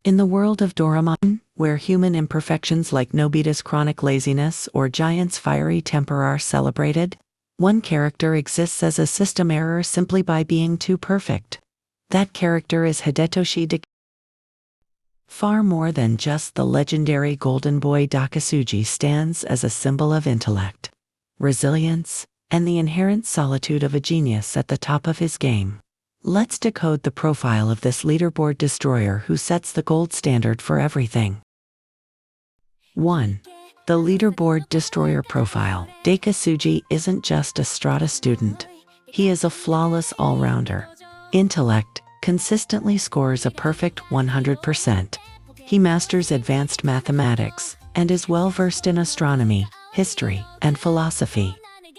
In the world of Doraemon, where human imperfections like Nobita's chronic laziness or Giant's fiery temper are celebrated, one character exists as a system error simply by being too perfect. That character is Hidetoshi Dekisugi. Far more than just the legendary golden boy, Dekisugi stands as a symbol of intellect, resilience, and the inherent solitude of a genius at the top of his game. Let's decode the profile of this leaderboard destroyer who sets the gold standard for everything. 1. The leaderboard destroyer profile. Dekisugi isn't just a strata student. He is a flawless all-rounder. Intellect consistently scores a perfect 100%. He masters advanced mathematics and is well-versed in astronomy, history, and philosophy.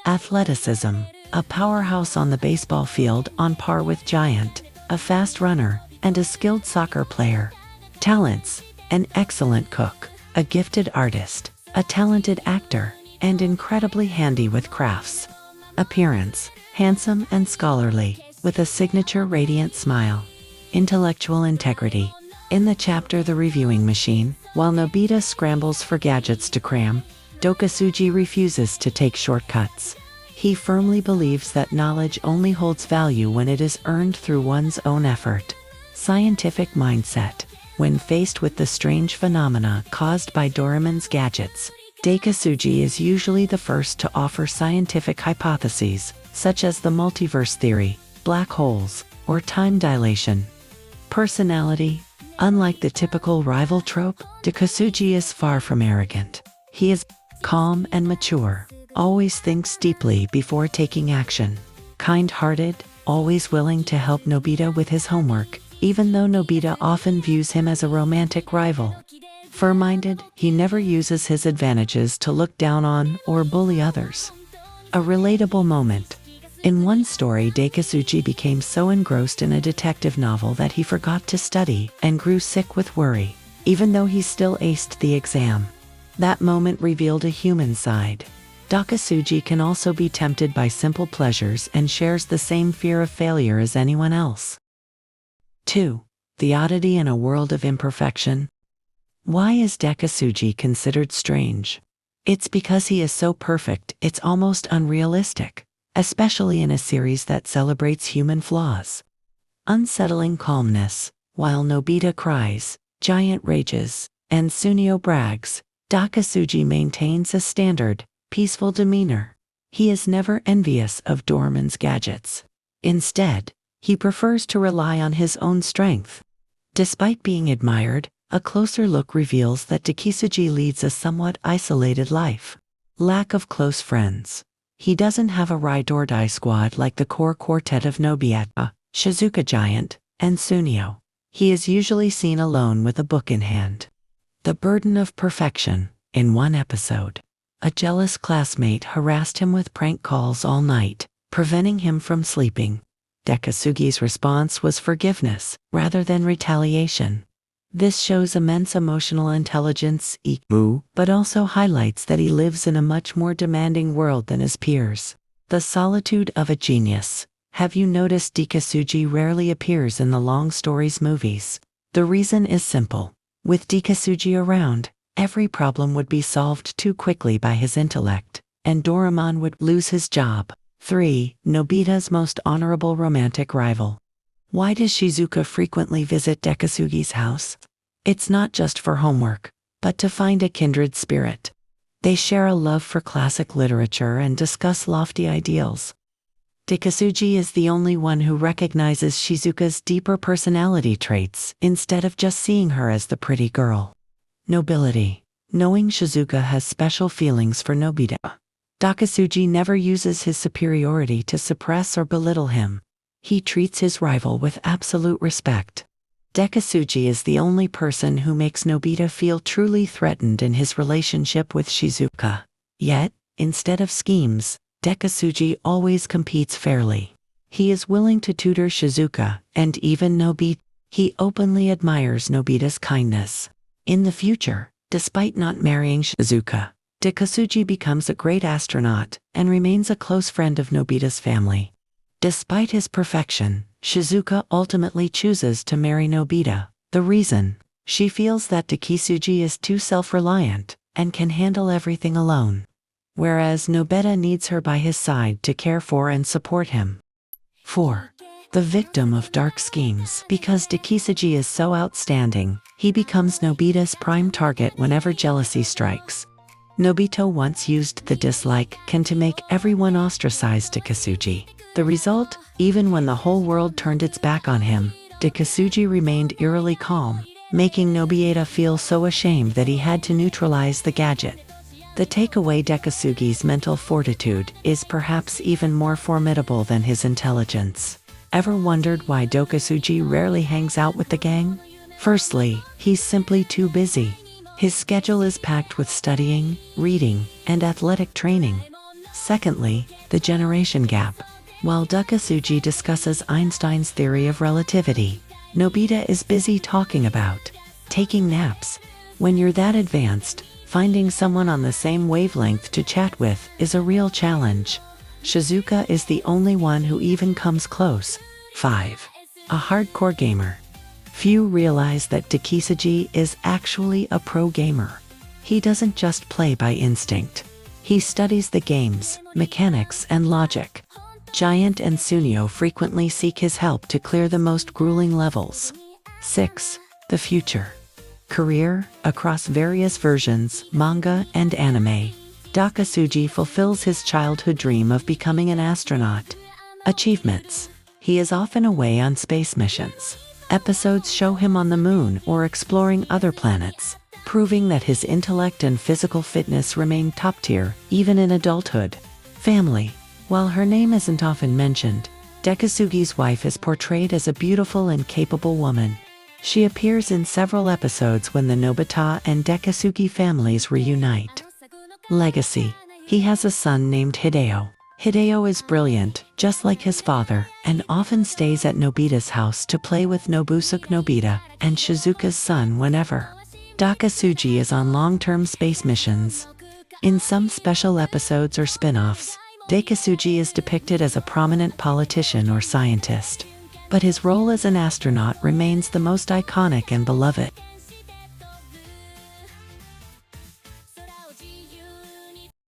Athleticism, a powerhouse on the baseball field on par with Giant, a fast runner, and a skilled soccer player. Talents, an excellent cook, a gifted artist, a talented actor, and incredibly handy with crafts. Appearance, handsome and scholarly, with a signature radiant smile. Intellectual integrity. In the chapter The Reviewing Machine, while Nobita scrambles for gadgets to cram, Dekisugi refuses to take shortcuts. He firmly believes that knowledge only holds value when it is earned through one's own effort. Scientific mindset. When faced with the strange phenomena caused by Doraemon's gadgets, Dekisugi is usually the first to offer scientific hypotheses, such as the multiverse theory, black holes, or time dilation. Personality. Unlike the typical rival trope, Dekisugi is far from arrogant. He is calm and mature, always thinks deeply before taking action. Kind-hearted, always willing to help Nobita with his homework, even though Nobita often views him as a romantic rival. Fair-minded, he never uses his advantages to look down on or bully others. A relatable moment. In one story, Dekisugi became so engrossed in a detective novel that he forgot to study and grew sick with worry, even though he still aced the exam. That moment revealed a human side. Dekisugi can also be tempted by simple pleasures and shares the same fear of failure as anyone else. 2. The oddity in a world of imperfection. Why is Dekisugi considered strange? It's because he is so perfect, it's almost unrealistic, especially in a series that celebrates human flaws. Unsettling calmness. While Nobita cries, Giant rages, and Sunio brags, Dekisugi maintains a standard, peaceful demeanor. He is never envious of Doraemon's gadgets. Instead, he prefers to rely on his own strength. Despite being admired, a closer look reveals that Dekisugi leads a somewhat isolated life. Lack of close friends. He doesn't have a ride-or-die squad like the core quartet of Nobita, Shizuka Giant, and Sunio. He is usually seen alone with a book in hand. The burden of perfection. In one episode, a jealous classmate harassed him with prank calls all night, preventing him from sleeping. Dekisugi's response was forgiveness, rather than retaliation. This shows immense emotional intelligence, but also highlights that he lives in a much more demanding world than his peers. The solitude of a genius. Have you noticed Dekisugi rarely appears in the long stories movies? The reason is simple. With Dekisugi around, every problem would be solved too quickly by his intellect, and Doraemon would lose his job. 3. Nobita's most honorable romantic rival. Why does Shizuka frequently visit Dekisugi's house? It's not just for homework, but to find a kindred spirit. They share a love for classic literature and discuss lofty ideals. Dekisugi is the only one who recognizes Shizuka's deeper personality traits instead of just seeing her as the pretty girl. Nobility. Knowing Shizuka has special feelings for Nobita, Dekisugi never uses his superiority to suppress or belittle him. He treats his rival with absolute respect. Dekisugi is the only person who makes Nobita feel truly threatened in his relationship with Shizuka. Yet, instead of schemes, Dekisugi always competes fairly. He is willing to tutor Shizuka, and even Nobita. He openly admires Nobita's kindness. In the future, despite not marrying Shizuka, Dekisugi becomes a great astronaut and remains a close friend of Nobita's family. Despite his perfection, Shizuka ultimately chooses to marry Nobita. The reason? She feels that Dekisugi is too self-reliant and can handle everything alone, whereas Nobeta needs her by his side to care for and support him. 4. The victim of dark schemes. Because Dekisugi is so outstanding, he becomes Nobita's prime target whenever jealousy strikes. Nobita once used the dislike can to make everyone ostracize Dekisugi. The result, even when the whole world turned its back on him, Dekisugi remained eerily calm, making Nobita feel so ashamed that he had to neutralize the gadget. The takeaway: Dekisugi's mental fortitude is perhaps even more formidable than his intelligence. Ever wondered why Dekisugi rarely hangs out with the gang? Firstly, he's simply too busy. His schedule is packed with studying, reading, and athletic training. Secondly, the generation gap. While Dekisugi discusses Einstein's theory of relativity, Nobita is busy talking about taking naps. When you're that advanced, finding someone on the same wavelength to chat with is a real challenge. Shizuka is the only one who even comes close. 5. A hardcore gamer. Few realize that Dekisugi is actually a pro gamer. He doesn't just play by instinct. He studies the games, mechanics, and logic. Giant and Sunio frequently seek his help to clear the most grueling levels. 6. The future. Career. Across various versions, manga, and anime, Dekisugi fulfills his childhood dream of becoming an astronaut. Achievements. He is often away on space missions. Episodes show him on the moon or exploring other planets, proving that his intellect and physical fitness remain top tier, even in adulthood. Family. While her name isn't often mentioned, Dekisugi's wife is portrayed as a beautiful and capable woman. She appears in several episodes when the Nobita and Dekisugi families reunite. Legacy. He has a son named Hideo. Hideo is brilliant, just like his father, and often stays at Nobita's house to play with Nobusuke Nobita and Shizuka's son whenever. Dekisugi is on long-term space missions. In some special episodes or spin-offs, Dekisugi is depicted as a prominent politician or scientist, but his role as an astronaut remains the most iconic and beloved.